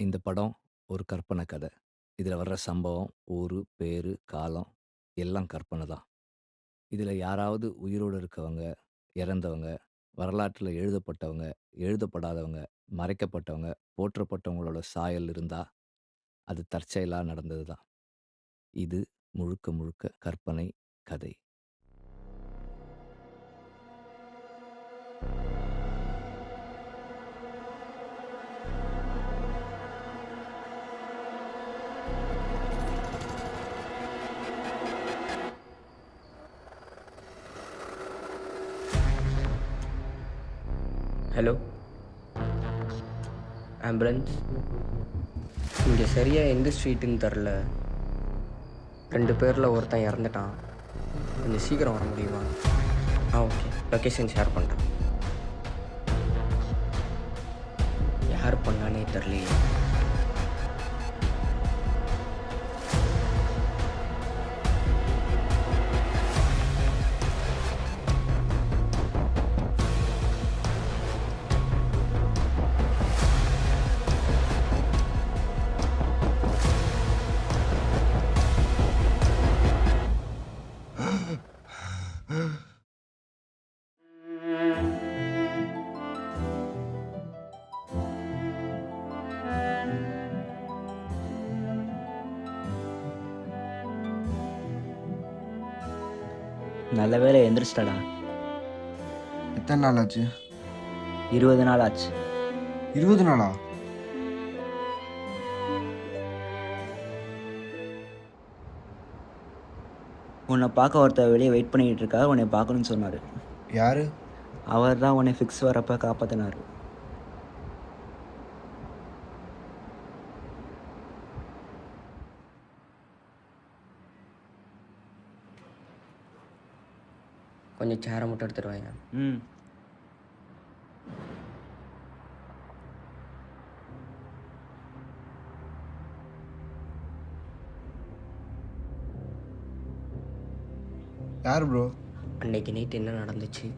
இந்த படம் ஒரு கற்பனை கதை. இதில வர்ற சம்பவம், ஊரு, பேரு, காலம் எல்லாம் கற்பனை தான். இதில யாராவது உயிரோடு இருக்கவங்க, இறந்தவங்க, வரலாற்றில எழுதப்பட்டவங்க, எழுதப்படாதவங்க, மறைக்கப்பட்டவங்க, போற்றப்பட்டவங்களோட சாயல் இருந்தா, அது தற்செயலா நடந்தது தான். இது முழுக்க முழுக்க கற்பனை கதை. Hello, ambulance. இங்கே சரியாக எந்த ஸ்ட்ரீட்டுன்னு தெரில. 2 பேரில் ஒருத்தன் இறந்துட்டான். கொஞ்சம் சீக்கிரம் வர முடியுமா? ஓகே, லொக்கேஷன் ஷேர் பண்ணுறேன். யார் பண்ணானே தெரிலையே. நல்ல வேளை எந்திரிச்சிட்டடா. எத்தனை நாள் ஆச்சு? 20 நாள் ஆச்சு. 20 நாளா? உன்னை பார்க்க ஒருத்தர் வெளியே வெயிட் பண்ணிக்கிட்டு இருக்கா, உன்னை பார்க்கணும்னு சொன்னார். யாரு? அவர் தான் உன்னை ஃபிக்ஸ் வரப்போ காப்பாற்றினார். கொஞ்சம் சேரை மட்டும் எடுத்துகிட்டு வாங்க. ம். யார் ப்ரோ? அன்னைக்கு நைட் என்ன நடந்துச்சு,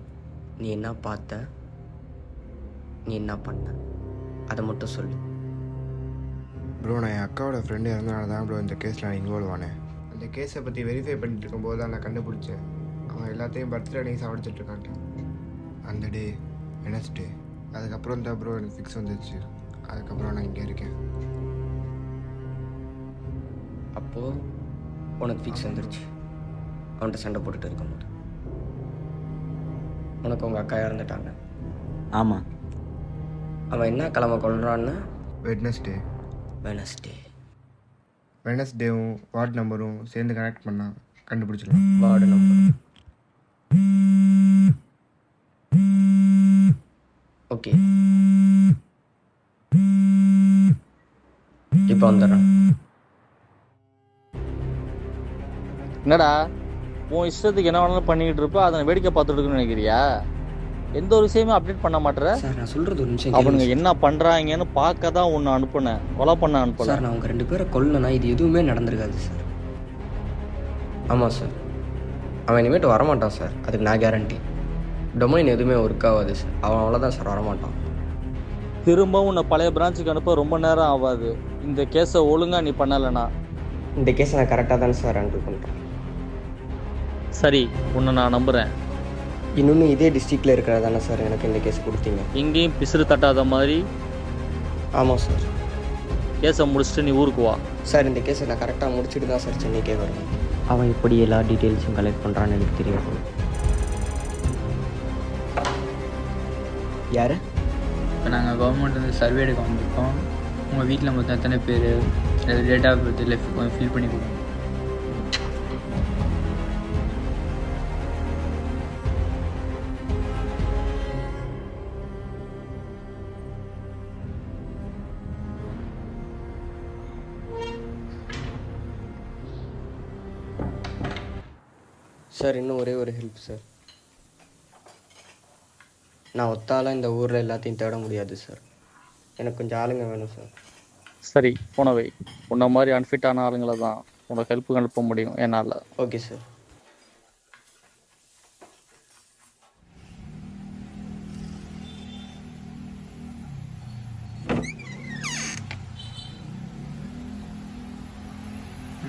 நீ என்ன பார்த்த, நீ என்ன பண்ண, அதை மட்டும் சொல்லு. ப்ரோ, நான் என் அக்காவோட ஃப்ரெண்டு இறந்தனால தான் ப்ரோ இந்த கேஸில் நான் இன்வால்வ் ஆனேன். அந்த கேஸை பற்றி வெரிஃபை பண்ணிட்டு இருக்கும்போது தான் நான் கண்டுபிடிச்சேன். அவன் எல்லாத்தையும் பர்த்டே அன்னைக்கு சாப்பிடுச்சிட்ருக்கான்ட்டு. அந்த டே வெனஸ்டே. அதுக்கப்புறம் தான் ப்ரோ எனக்கு ஃபிக்ஸ் வந்துச்சு. அதுக்கப்புறம் நான் இங்கே இருக்கேன். அப்போது உனக்கு ஃபிக்ஸ் வந்துருச்சு அவன்கிட்ட சண்டை போட்டுட்டு இருக்கும்போது. உனக்கு உங்கள் அக்கா இறந்துட்டாங்க. ஆமாம். அவன் என்ன கிழமை கொள்றான்னு? வெட்னஸ்டே. வெனஸ்டே. வெனஸ்டேவும் வார்டு நம்பரும் சேர்ந்து கனெக்ட் பண்ணால் கண்டுபிடிச்சிடலாம். Ward number. ஓகே, இப்போ வந்துடுறேன். என்னடா உன் இஷ்டத்துக்கு என்ன வேணாலும் பண்ணிக்கிட்டு இருப்ப, அதை வேடிக்கை பார்த்துட்டு இருக்குன்னு நினைக்கிறியா? எந்த ஒரு விஷயமே அப்டேட் பண்ண மாட்டேற. சார், நான் சொல்கிறது ஒரு நிமிஷம் அவனுங்க கேளுங்க. என்ன பண்ணுறாங்கன்னு பார்க்க தான் உன்னை அனுப்புனேன், கொலை பண்ண அனுப்பல. சார், நான் அவங்க 2 பேரை கொல்லனா இது எதுவுமே நடந்திருக்காது சார். ஆமாம் சார், அவன் இனிமேட்டு வரமாட்டான் சார், அதுக்கு நான் கேரண்டி. டொமைன் எதுவுமே ஒர்க் ஆகாது சார், அவன் அவ்வளோதான் சார் வரமாட்டான். திரும்ப உன்னை பழைய பிரான்ச்சுக்கு அனுப்ப ரொம்ப நேரம் ஆகாது. இந்த கேஸை ஒழுங்காக நீ பண்ணலைனா. இந்த கேஸை நான் கரெக்டாக தானே சார் ஹேண்டில் பண்ணுறேன். சரி, உன்னை நான் நம்புகிறேன். இன்னொன்று இதே டிஸ்ட்ரிக்டில் இருக்கிறது தானே சார் எனக்கு இந்த கேஸ் கொடுத்தீங்க? எங்கேயும் பிசுறு தட்டாத மாதிரி ஆமாம் சார். கேஸை முடிச்சுட்டு நீ ஊருக்கு வா. சார், இந்த கேஸை நான் கரெக்டாக முடிச்சுட்டு தான் சார் சென்னைக்கே வருவேன். அவன் இப்படி எல்லா டீட்டெயில்ஸும் கலெக்ட் பண்ணுறான்னு எனக்கு தெரியாது. யார்? இப்போ நாங்கள் கவர்மெண்ட் வந்து சர்வே எடுக்க வந்திருக்கோம். உங்கள் வீட்டில் மொத்தம் எத்தனை பேர், டேட் ஆஃப் பர்த் இல்லை கொஞ்சம் ஃபில் பண்ணி கொடுங்க. சார், இன்னும் ஒரே ஒரு ஹெல்ப் சார். நான் ஒத்தால இந்த ஊரில் எல்லாத்தையும் தேட முடியாது சார். எனக்கு கொஞ்சம் ஆளுங்க வேணும் சார். சரி, போனவை உன்ன மாதிரி அன்ஃபிட்டான ஆளுங்களை தான் உனக்கு ஹெல்ப்புக்கு அனுப்ப முடியும் என்னால். Okay sir.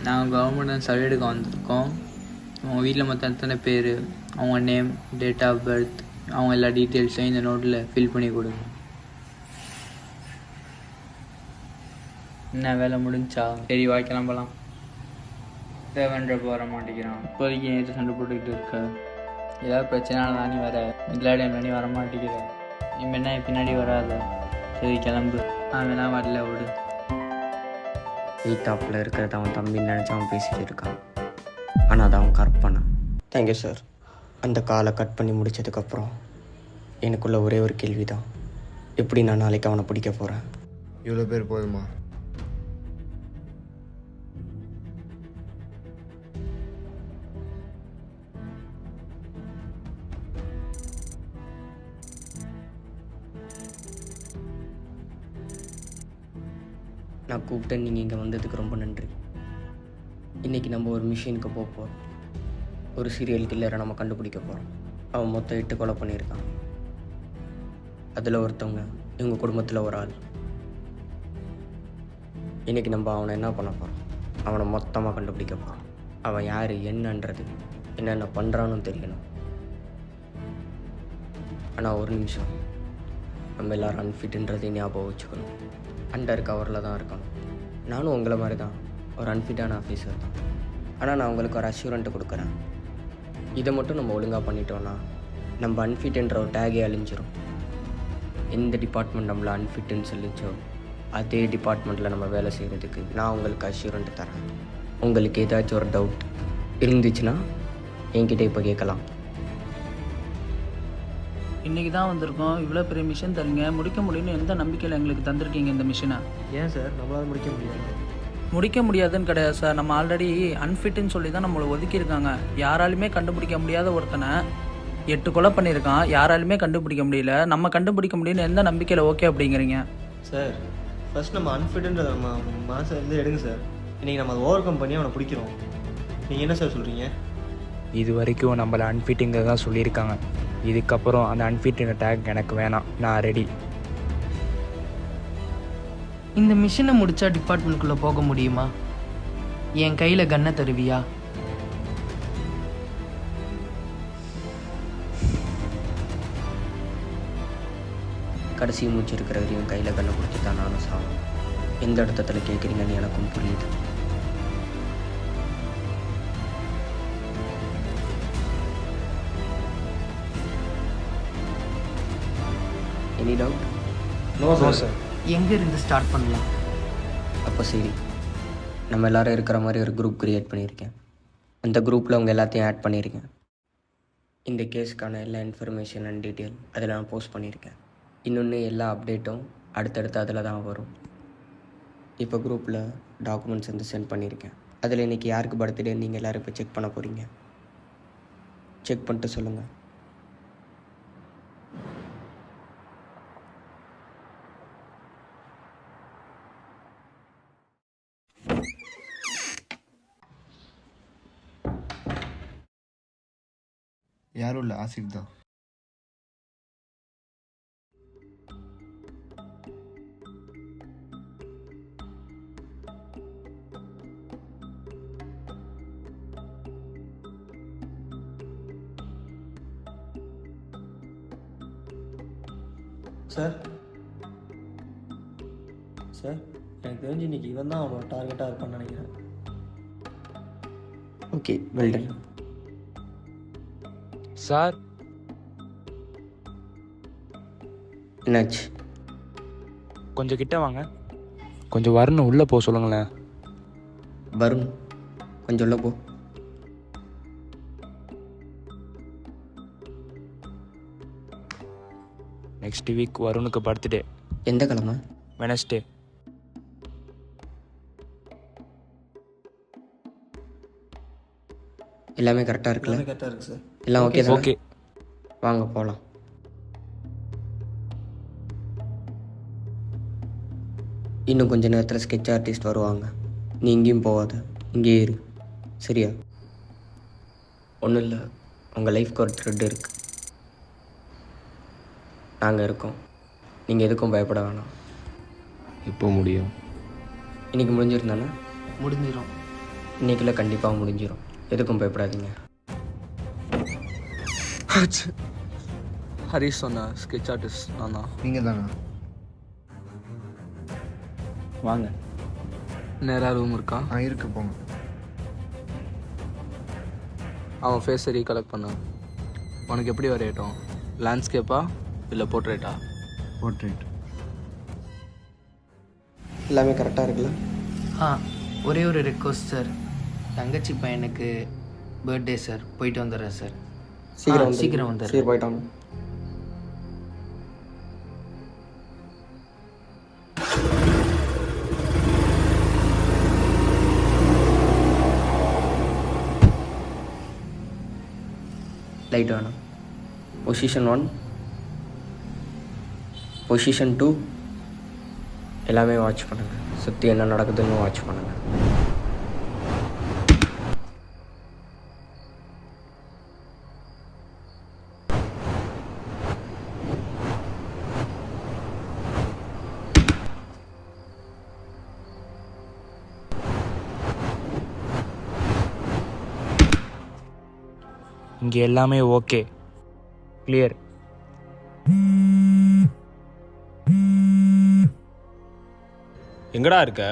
நாங்கள் கவர்மெண்ட் சர்வே எடுக்க வந்திருக்கோம். அவங்க வீட்டில் மொத்தம் எத்தனை பேர், அவங்க நேம், டேட் ஆஃப் பர்த், அவங்க எல்லா டீட்டெயில்ஸையும் இந்த நோட்டில் ஃபில் பண்ணி கொடுங்க. என்ன வேலை முடிஞ்சா? சரி வா கிளம்பலாம். தேவன்றப்ப வர மாட்டேங்கிறான். இப்போதைக்கு நேற்று சண்டை போட்டுக்கிட்டு இருக்க. ஏதாவது பிரச்சனைனால தான் நீ வர, இல்லாடி நீ வர மாட்டேங்கிற. இனிமே என்ன பின்னாடி வராத. சரி கிளம்பு. வேணா வரல விடு. வீட்டாப்பில் இருக்கிறத அவன் தம்பின்னு நினச்சி அவன் பேசிக்கிட்டு இருக்கான். ஆனால் அதை அவன் கரெக்ட் பண்ணான். Thank you sir. அந்த காலை கட் பண்ணி முடித்ததுக்கப்புறம் எனக்குள்ள ஒரே ஒரு கேள்வி தான், எப்படி நான் நாளைக்கு அவனை பிடிக்க போகிறேன்? இவ்வளோ பேர் போதுமா? நான் கூப்பிட்டேன், நீங்கள் இங்கே வந்ததுக்கு ரொம்ப நன்றி. இன்றைக்கி நம்ம ஒரு மிஷினுக்கு போக போகிறோம். ஒரு சீரியல் கில்லரை நம்ம கண்டுபிடிக்க போகிறோம். அவன் மொத்தம் 8 கொலை பண்ணியிருக்கான். அதில் ஒருத்தவங்க இவங்க குடும்பத்தில் ஒரு ஆள். இன்றைக்கி நம்ம அவனை என்ன பண்ண போகிறோம்? அவனை மொத்தமாக கண்டுபிடிக்க போகிறோம். அவன் யார், என்னன்றது, என்னென்ன பண்ணுறான்னு தெரியணும். ஆனால் ஒரு நிமிஷம், நம்ம எல்லோரும் அன்ஃபிட்ன்றதை ஞாபகம் வச்சுக்கணும். அண்டர் கவரில் தான் இருக்கணும். நானும் உங்களை மாதிரி தான் ஒரு அன்ஃபிட்டான ஆஃபீஸர் தான். ஆனால் நான் உங்களுக்கு ஒரு அஷ்யூரண்ட்டு கொடுக்குறேன். இதை மட்டும் நம்ம ஒழுங்காக பண்ணிட்டோன்னா நம்ம அன்ஃபிட்ன்ற ஒரு டேகே அழிஞ்சிரும். எந்த டிபார்ட்மெண்ட் நம்மளை அன்ஃபிட்டுன்னு சொல்லிச்சோ அதே டிபார்ட்மெண்ட்டில் நம்ம வேலை செய்கிறதுக்கு நான் உங்களுக்கு அஷ்யூரண்ட்டு தரேன். உங்களுக்கு ஏதாச்சும் ஒரு டவுட் இருந்துச்சுன்னா என்கிட்ட இப்போ கேட்கலாம். இன்றைக்கி தான் வந்திருக்கோம். இவ்வளோ பெரிய மிஷன் தரீங்க, முடிக்க முடியும்னு எந்த நம்பிக்கையில் எங்களுக்கு தந்திருக்கீங்க இந்த மிஷினை? ஏன் சார் நம்மளால் முடிக்க முடியாது? முடிக்க முடியாதுன்னு கிடையாது சார். நம்ம ஆல்ரெடி அன்ஃபிட்டுன்னு சொல்லி தான் நம்மளை ஒதுக்கியிருக்காங்க. யாராலுமே கண்டுபிடிக்க முடியாத ஒருத்தனை 8 கொலை பண்ணியிருக்கான். யாராலுமே கண்டுபிடிக்க முடியல. நம்ம கண்டுபிடிக்க முடியும்னு எந்த நம்பிக்கையில் ஓகே அப்படிங்கிறீங்க? சார் ஃபஸ்ட் நம்ம அன்ஃபிட்ன்றதை நம்ம மனசை வந்து எடுங்க சார். இன்றைக்கி நம்ம அதை ஓவர் கம் பண்ணி அவனை பிடிக்கிறோம். நீங்கள் என்ன சார் சொல்கிறீங்க? இது வரைக்கும் நம்மளை அன்ஃபிட்டுங்கிறத தான் சொல்லியிருக்காங்க. இதுக்கப்புறம் அந்த அன்ஃபிட்டுங்க டேக் எனக்கு வேணாம், நான் ரெடி. இந்த மிஷினை முடித்தா டிபார்ட்மெண்ட்குள்ளே போக முடியுமா? என் கையில் கன்னை தருவியா? கடைசி மூச்சு இருக்கிற வரையும் கையில் கண்ணை கொடுத்து தான் நானும் சாவும். எந்த இடத்துல கேட்குறீங்கன்னு எனக்கும் புரியுது. Any doubt? No sir. எங்கே இருந்து ஸ்டார்ட் பண்ணலாம்? அப்போ சரி, நம்ம எல்லோரும் இருக்கிற மாதிரி ஒரு குரூப் க்ரியேட் பண்ணியிருக்கேன். அந்த குரூப்பில் அவங்க எல்லாத்தையும் ஆட் பண்ணியிருக்கேன். இந்த கேஸுக்கான எல்லா இன்ஃபர்மேஷன் அண்ட் டீட்டெயில் அதில் நான் போஸ்ட் பண்ணியிருக்கேன். இன்னொன்று எல்லா அப்டேட்டும் அடுத்தடுத்து அதில் தான் வரும். இப்போ குரூப்பில் டாக்குமெண்ட்ஸ் வந்து சென்ட் பண்ணியிருக்கேன். அதில் இன்றைக்கி யாருக்கு பர்த்டே நீங்கள் எல்லோரும் இப்போ செக் பண்ண போகிறீங்க. செக் பண்ணிட்டு சொல்லுங்கள். யாரும் இல்லை, ஆசிக் தான். சார் சார் எனக்கு தெரிஞ்சு இன்னைக்கு இவன் தான் அவனோட டார்கெட்டாக இருப்பான்னு நினைக்கிறேன். Okay, well done. சார் என்னாச்சு? கொஞ்சம் கிட்ட வாங்க. கொஞ்சம் வரணும், உள்ளே போக சொல்லுங்களேன். வருண், கொஞ்சம் உள்ள போ. நெக்ஸ்ட் வீக் வருணுக்கு பர்த்டே. எந்த கிழமை? வெனஸ்டே. எல்லாமே கரெக்டாக இருக்குல்ல? கரெக்டாக இருக்குது சார். எல்லாம் ஓகே தான். ஓகே, வாங்க போகலாம். இன்னும் கொஞ்சம் நேரத்தில் ஸ்கெட்ச் ஆர்டிஸ்ட் வருவாங்க. நீ எங்கேயும் போகாத, இங்கேயே இரு, சரியா? ஒன்றும் இல்லை, உங்கள் லைஃப்க்கு ஒரு த்ரெட் இருக்குது. நாங்கள் இருக்கோம், நீங்கள் எதுக்கும் பயப்பட வேணாம். எப்போ முடியும்? இன்றைக்கி முடிஞ்சிருந்தானே? முடிஞ்சிடும். இன்னைக்குள்ள கண்டிப்பாக முடிஞ்சிடும். எதுக்கும் பயப்படாதீங்க. ஹரிஷ் சொன்ன ஸ்கெட்ச் ஆர்டிஸ்ட் நான் தான். நீங்கள் தானா? வாங்க. நேராக ரூம் இருக்கா? இருக்கு, போங்க. அவன் ஃபேஸை ரீகலெக்ட் பண்ண. உனக்கு எப்படி வரையட்டும்? லேண்ட்ஸ்கேப்பா இல்லை போர்ட்ரேட்டா? போர்ட்ரேட். எல்லாமே கரெக்டாக இருக்குல்ல? ஒரே ஒரு ரெக்வஸ்ட் சார். தங்கச்சி பையனுக்கு பர்த்டே சார். போயிட்டு வந்துடுறேன் சார். சீக்கிரம் வந்துடுறேன். சரி, போயிட்டாங்க. லைட் வேணும். பொசிஷன் 1, பொசிஷன் 2 எல்லாமே வாட்ச் பண்ணுங்கள். சுற்றி என்ன நடக்குதுன்னு வாட்ச் பண்ணுங்கள். இங்கே எல்லாமே ஓகே, கிளியர். எங்கடா இருக்க?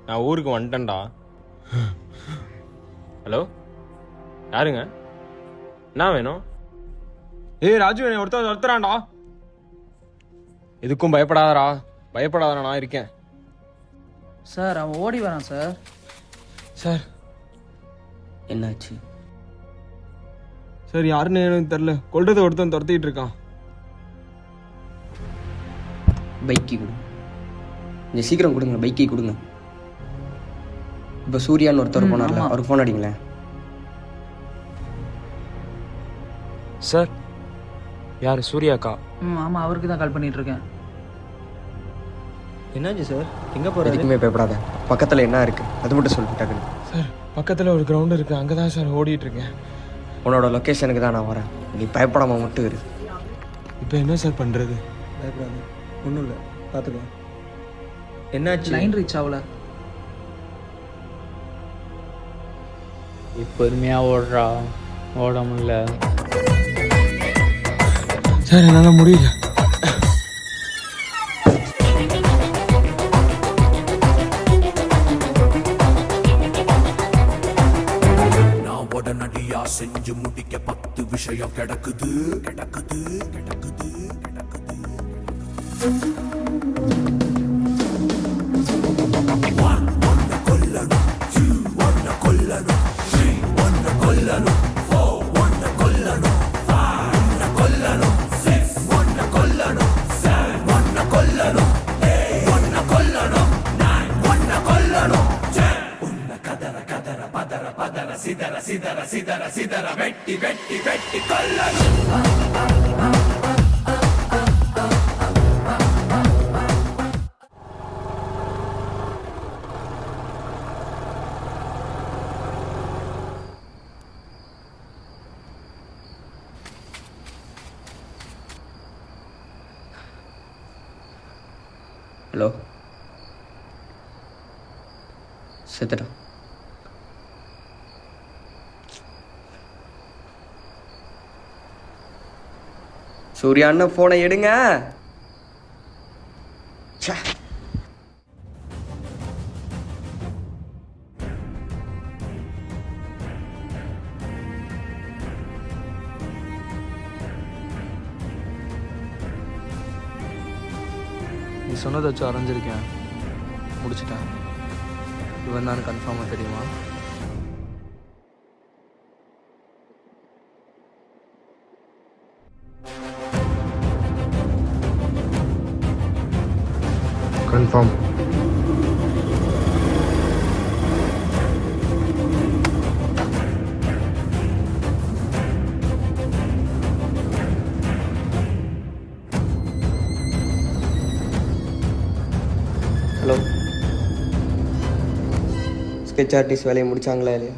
நான் ஊருக்கு வந்துட்டேன்டா. ஹலோ, யாருங்க? என்ன வேணும்? ராஜு, என்னை ஒருத்தரான்டா. எதுக்கும் பயப்படாதடா, பயப்படாதடா, நான் இருக்கேன். சார் அவன் ஓடி வரான் சார். சார் என்னாச்சு? சார், யாருன்னு எனக்கு தெரில. கொல்றதை ஒருத்தன் துரத்திட்டு இருக்கான். பைக்கி கொடு. கொஞ்சம் சீக்கிரம் கொடுங்க, பைக்கி கொடுங்க. இப்போ சூர்யான்னு ஒருத்தர் போனார்ல, அவருக்கு ஃபோன் அடிங்களேன். சார், யார்? சூர்யாக்கா? ஆமாம், அவருக்கு தான் கால் பண்ணிட்டு இருக்கேன். என்னாச்சு சார்? எங்கே போகிறது? எதுக்குமே பயப்படாத. பக்கத்தில் என்ன இருக்குது அது மட்டும் சொல்லிட்டாங்க. சார், பக்கத்தில் ஒரு கிரவுண்ட் இருக்குது, அங்கே தான் சார் ஓடிட்டு இருக்கேன். உன்னோட லொக்கேஷனுக்கு தான் நான் வரேன். நீ பயப்படாமல் மட்டும் இரு. இப்போ என்ன சார் பண்ணுறது? பயப்படாது, ஒன்றும் இல்லை, பார்த்துக்கலாம். என்னாச்சு? லைன் ரீச் ஆகல. பொறுமையாக ஓடுறா, ஓட முடியல. சார், என்னால் முடியல. உடனடியா செஞ்சு முடிக்க 10 விஷயம் கிடக்குது கிடக்குது கிடக்குது கிடக்குது. ஒன்ன கொல்லணும், 2 ஒன்ன கொல்லணும், 3 ஒன்ன கொல்லணும், 4 ஒன்ன கொல்லணும், 5 ஒன்ன கொல்லணும், 6 ஒன்ன கொல்லணும், 7 ஒன்ன கொல்லணும், 8 ஒன்ன கொல்லணும், 9 ஒன்ன கொல்லணும், 10 உன்ன கதற கதற பதற பதற சிதற சிதற சிதற சிதற வெட்டி வெட்டி வெட்டி கொல்லணும். ஹலோ, செத்துட்டான். சூர்யா அண்ணன் ஃபோனை எடுங்க. ச்சே. நீ சொன்னதை வச்சு அரைஞ்சிருக்கேன், முடிச்சிட்டேன். இவன் தான் கன்ஃபார்மாக தெரியுமா? கன்ஃபார்ம். ஹலோ, ஸ்கெட்ச் ஆர்டிஸ்ட் வேலையை முடிச்சாங்களா இல்லையா?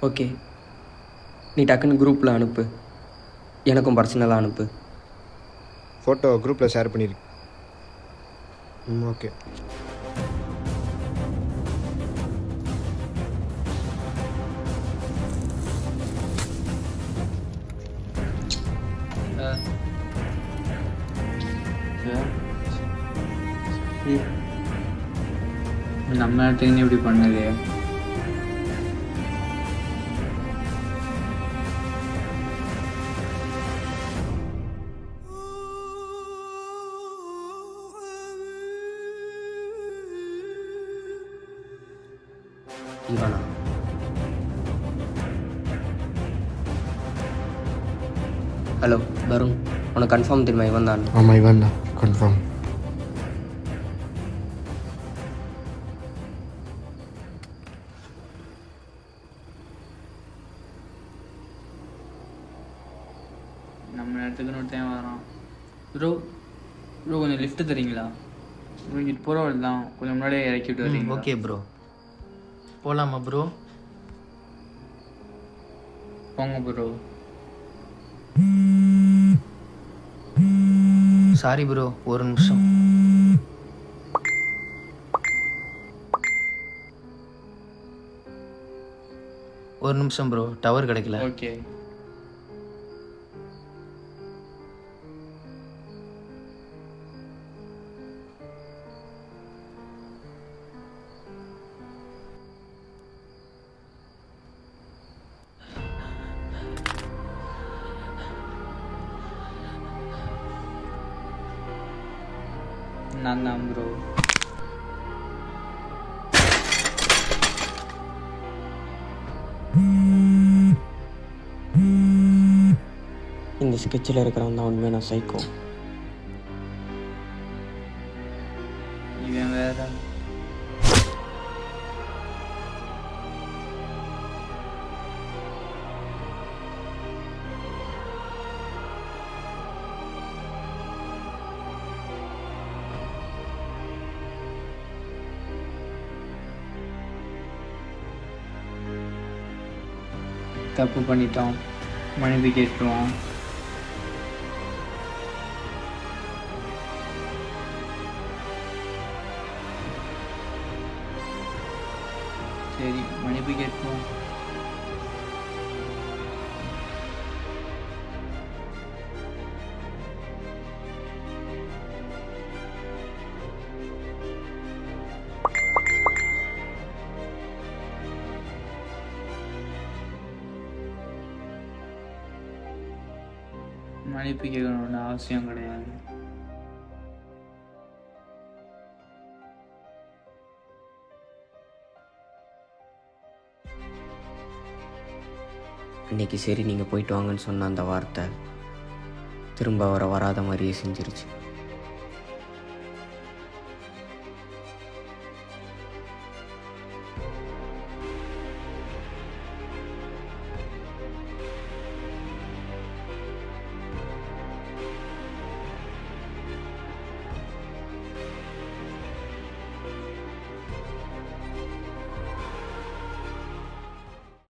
ஓகே, நீ டக்குன்னு குரூப்பில் அனுப்பு, எனக்கும் பர்சனலாக அனுப்பு. ஃபோட்டோ குரூப்பில் ஷேர் பண்ணியிருக்கு. ஓகே. சார். சார் நம்ம இடத்துக்கு இப்படி பண்ணுது. இவனா? ஹலோ வருண், உனக்கு கன்ஃபார்ம் தெரியுமா இவன் தான்? ஆமாம் இவன் தான் கன்ஃபார்ம். நம்ம இடத்துக்குன்னு ஒருத்தன் வரான். ப்ரோ ப்ரோ கொஞ்சம் லிஃப்ட்டு தரீங்களா? ப்ரோ இங்கிட்டு போகிறவள் தான், கொஞ்சம் முன்னாடியே இறக்கி விட்டு வரீங்க. ஓகே ப்ரோ, போகலாமா ப்ரோ? போங்க ப்ரோ. சாரி ப்ரோ, ஒரு நிமிஷம். ஒரு நிமிஷம் ப்ரோ, டவர் கிடைக்கல. ஓகே. நான் தான் ப்ரோ. இந்த ஸ்கெட்சில் இருக்கிறவன் தான் உண்மையான சைக்கோ. இவன் வேற. தப்பு பண்ணிட்டோம், மன்னிப்பு கேட்டுருவோம். சரி, மன்னிப்பு கேட்போம். மன்னிப்பு கேட்கணும்னு அவசியம் கிடையாது. இன்னைக்கு சரி நீங்கள் போயிட்டு வாங்கன்னு சொன்ன அந்த வார்த்தை திரும்ப அவரை வராத மாதிரியே செஞ்சிருச்சு.